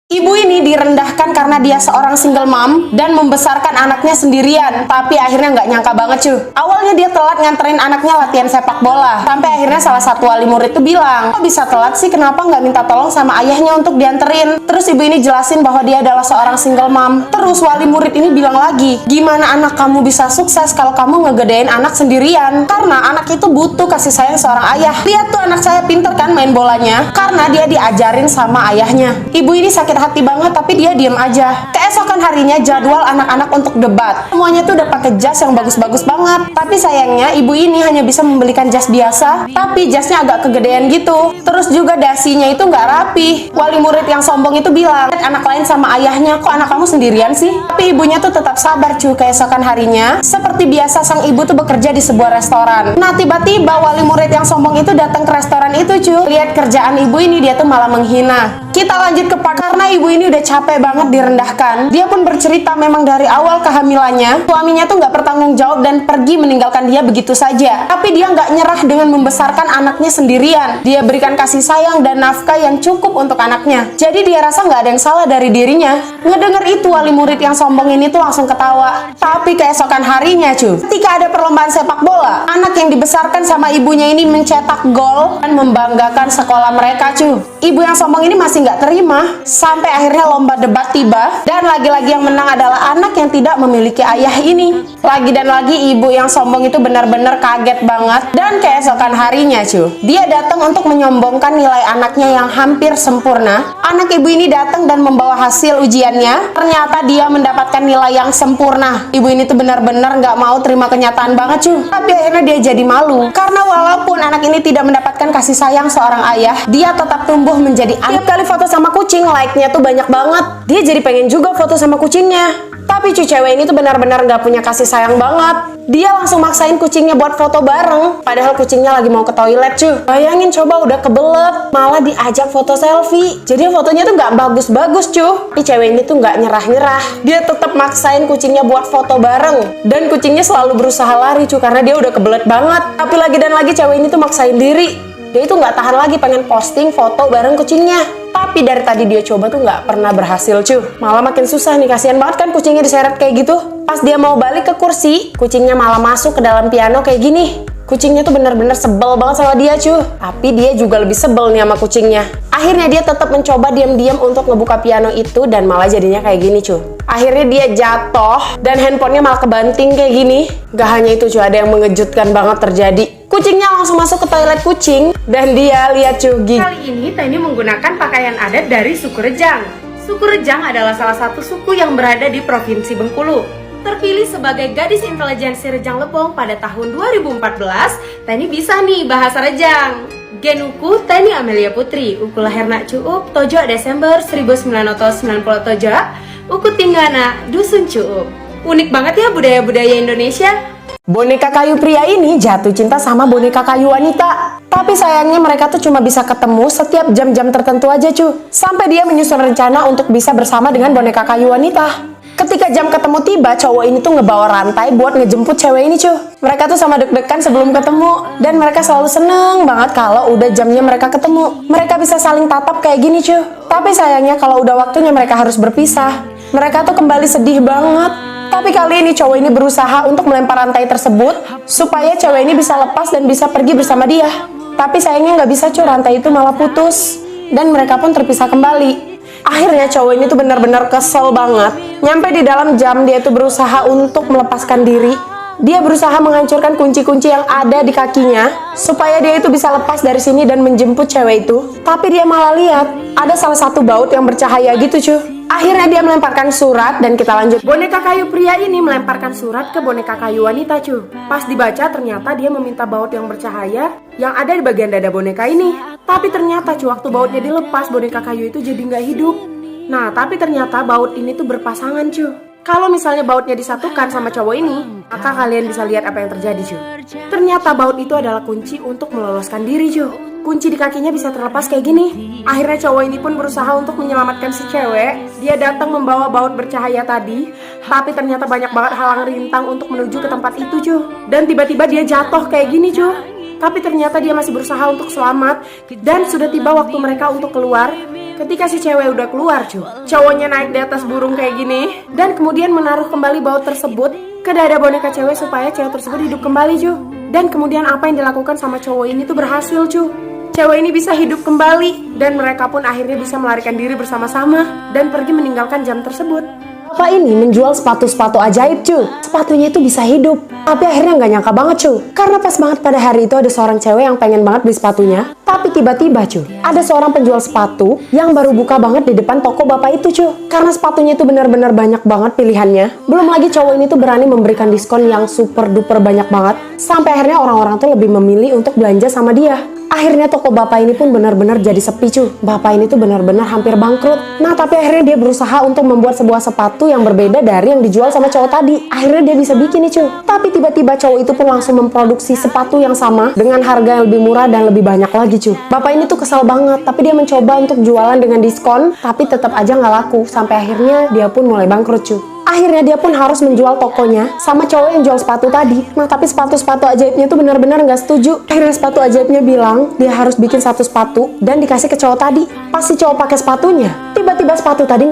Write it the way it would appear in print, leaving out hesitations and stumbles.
Ibu ini direndahkan karena dia seorang single mom dan membesarkan anaknya sendirian. Tapi akhirnya nggak nyangka banget cuy. Awalnya dia telat nganterin anaknya latihan sepak bola. Sampai akhirnya salah satu wali murid tuh bilang, kok bisa telat sih, kenapa nggak minta tolong sama ayahnya untuk dianterin? Terus ibu ini jelasin bahwa dia adalah seorang single mom. Terus wali murid ini bilang lagi, gimana anak kamu bisa sukses kalau kamu ngegedein anak sendirian? Karena anak itu butuh kasih sayang seorang ayah. Lihat tuh anak saya pinter kan main bolanya, karena dia diajarin sama ayahnya. Ibu ini sakit hati banget tapi dia diem aja. Keesokan harinya jadwal anak-anak untuk debat. Semuanya tuh udah pakai jas yang bagus-bagus banget. Tapi sayangnya ibu ini hanya bisa membelikan jas biasa, tapi jasnya agak kegedean gitu. Terus juga dasinya itu nggak rapi. Wali murid yang sombong itu bilang, anak lain sama ayahnya, kok anak kamu sendirian sih? Tapi ibunya tuh tetap sabar cuy. Keesokan harinya, seperti biasa sang ibu tuh bekerja di sebuah restoran. Nah tiba-tiba wali murid yang sombong itu datang ke restoran itu cuy. Lihat kerjaan ibu ini, dia tuh malah menghina. Kita lanjut ke part karena ibu ini udah capek banget direndahkan. Dia pun bercerita memang dari awal kehamilannya suaminya tuh nggak bertanggung jawab dan pergi meninggalkan dia begitu saja. Tapi dia nggak nyerah dengan membesarkan anaknya sendirian. Dia berikan kasih sayang dan nafkah yang cukup untuk anaknya. Jadi dia rasa nggak ada yang salah dari dirinya. Ngedenger itu wali murid yang sombong ini tuh langsung ketawa. Tapi keesokan harinya cuy, ketika ada perlombaan sepak bola, anak yang dibesarkan sama ibunya ini mencetak gol dan membanggakan sekolah mereka cuy. Ibu yang sombong ini masih nggak terima sampai akhirnya lomba debat tiba dan lagi-lagi yang menang adalah anak yang tidak memiliki ayah ini. Lagi dan lagi ibu yang sombong itu benar-benar kaget banget dan keesokan harinya cuy, dia datang untuk menyombongkan nilai anaknya yang hampir sempurna. Anak ibu ini datang dan membawa hasil ujiannya. Ternyata dia mendapatkan nilai yang sempurna. Ibu ini tuh benar-benar nggak mau terima kenyataan banget cuy. Tapi akhirnya dia jadi malu karena walaupun anak ini tidak mendapatkan kasih sayang seorang ayah, dia tetap tumbuh menjadi anak. Tiap kali foto sama kucing, like-nya tuh banyak banget. Dia jadi pengen juga foto sama kucingnya. Tapi cuy, cewek ini tuh benar-benar nggak punya kasih sayang banget. Dia langsung maksain kucingnya buat foto bareng. Padahal kucingnya lagi mau ke toilet cuy. Bayangin coba, udah kebelet malah diajak foto selfie. Jadi fotonya tuh nggak bagus-bagus cuy. Tapi cewek ini tuh nggak nyerah-nyerah. Dia tetap maksain kucingnya buat foto bareng. Dan kucingnya selalu berusaha lari cuy, karena dia udah kebelet banget. Tapi lagi dan lagi cewek ini tuh maksain diri. Dia itu nggak tahan lagi pengen posting foto bareng kucingnya. Tapi dari tadi dia coba tuh nggak pernah berhasil cuy. Malah makin susah nih, kasihan banget kan kucingnya diseret kayak gitu. Pas dia mau balik ke kursi, kucingnya malah masuk ke dalam piano kayak gini. Kucingnya tuh bener-bener sebel banget sama dia cuy. Tapi dia juga lebih sebel nih sama kucingnya. Akhirnya dia tetap mencoba diam-diam untuk ngebuka piano itu dan malah jadinya kayak gini cuy. Akhirnya dia jatuh dan handphonenya malah kebanting kayak gini. Gak hanya itu cuy, ada yang mengejutkan banget terjadi. Kucingnya langsung masuk ke toilet kucing dan dia lihat cuy. Kali ini Tani menggunakan pakaian adat dari suku Rejang. Suku Rejang adalah salah satu suku yang berada di Provinsi Bengkulu. Terpilih sebagai gadis intelijensi Rejang Lebong pada tahun 2014, Tani bisa nih bahasa Rejang. Genuku Tani Amelia Putri, uku lahirna Cuup, Tojo Desember 1997, uku tinggana Dusun Cuup. Unik banget ya budaya-budaya Indonesia. Boneka kayu pria ini jatuh cinta sama boneka kayu wanita. Tapi sayangnya mereka tuh cuma bisa ketemu setiap jam-jam tertentu aja cuy. Sampai dia menyusun rencana untuk bisa bersama dengan boneka kayu wanita. Ketika jam ketemu tiba, cowok ini tuh ngebawa rantai buat ngejemput cewek ini cuy. Mereka tuh sama deg-degan sebelum ketemu. Dan mereka selalu seneng banget kalau udah jamnya mereka ketemu. Mereka bisa saling tatap kayak gini cuy. Tapi sayangnya kalau udah waktunya mereka harus berpisah. Mereka tuh kembali sedih banget. Tapi kali ini cowok ini berusaha untuk melempar rantai tersebut supaya cewek ini bisa lepas dan bisa pergi bersama dia. Tapi sayangnya nggak bisa cuy, rantai itu malah putus dan mereka pun terpisah kembali. Akhirnya cowok ini tuh benar-benar kesel banget. Nyampe di dalam jam, dia tuh berusaha untuk melepaskan diri. Dia berusaha menghancurkan kunci-kunci yang ada di kakinya supaya dia itu bisa lepas dari sini dan menjemput cewek itu. Tapi dia malah lihat ada salah satu baut yang bercahaya gitu cuy. Akhirnya dia melemparkan surat dan kita lanjut. Boneka kayu pria ini melemparkan surat ke boneka kayu wanita cuy. Pas dibaca ternyata dia meminta baut yang bercahaya yang ada di bagian dada boneka ini. Tapi ternyata cuy, waktu bautnya dilepas, boneka kayu itu jadi nggak hidup. Nah tapi ternyata baut ini tuh berpasangan cuy. Kalau misalnya bautnya disatukan sama cowok ini, maka kalian bisa lihat apa yang terjadi cuy. Ternyata baut itu adalah kunci untuk meloloskan diri cuy. Kunci di kakinya bisa terlepas kayak gini. Akhirnya cowok ini pun berusaha untuk menyelamatkan si cewek. Dia datang membawa baut bercahaya tadi, tapi ternyata banyak banget halang rintang untuk menuju ke tempat itu cuy. Dan tiba-tiba dia jatuh kayak gini cuy. Tapi ternyata dia masih berusaha untuk selamat. Dan sudah tiba waktu mereka untuk keluar. Ketika si cewek udah keluar cuy, cowoknya naik di atas burung kayak gini dan kemudian menaruh kembali baut tersebut ke dada boneka cewek supaya cewek tersebut hidup kembali cuy. Dan kemudian apa yang dilakukan sama cowok ini tuh berhasil cuy. Cewek ini bisa hidup kembali dan mereka pun akhirnya bisa melarikan diri bersama-sama dan pergi meninggalkan jam tersebut. Bapak ini menjual sepatu-sepatu ajaib cuy. Sepatunya itu bisa hidup. Tapi akhirnya nggak nyangka banget cuy. Karena pas banget pada hari itu ada seorang cewek yang pengen banget beli sepatunya. Tapi tiba-tiba cuy, ada seorang penjual sepatu yang baru buka banget di depan toko bapak itu cuy. Karena sepatunya itu benar-benar banyak banget pilihannya. Belum lagi cowok ini tuh berani memberikan diskon yang super duper banyak banget. Sampai akhirnya orang-orang tuh lebih memilih untuk belanja sama dia. Akhirnya toko bapak ini pun benar-benar jadi sepi cuy. Bapak ini tuh benar-benar hampir bangkrut. Nah tapi akhirnya dia berusaha untuk membuat sebuah sepatu yang berbeda dari yang dijual sama cowok tadi. Akhirnya dia bisa bikin nih cuy. Tapi tiba-tiba cowok itu pun langsung memproduksi sepatu yang sama dengan harga yang lebih murah dan lebih banyak lagi cuy. Bapak ini tuh kesal banget. Tapi dia mencoba untuk jualan dengan diskon. Tapi tetap aja nggak laku. Sampai akhirnya dia pun mulai bangkrut cuy. Akhirnya dia pun harus menjual tokonya sama cowok yang jual sepatu tadi. Nah tapi sepatu-sepatu ajaibnya tuh benar-benar nggak setuju. Akhirnya sepatu ajaibnya bilang dia harus bikin satu sepatu dan dikasih ke cowok tadi. Pas si cowok pakai sepatunya, tiba-tiba sepatu tadi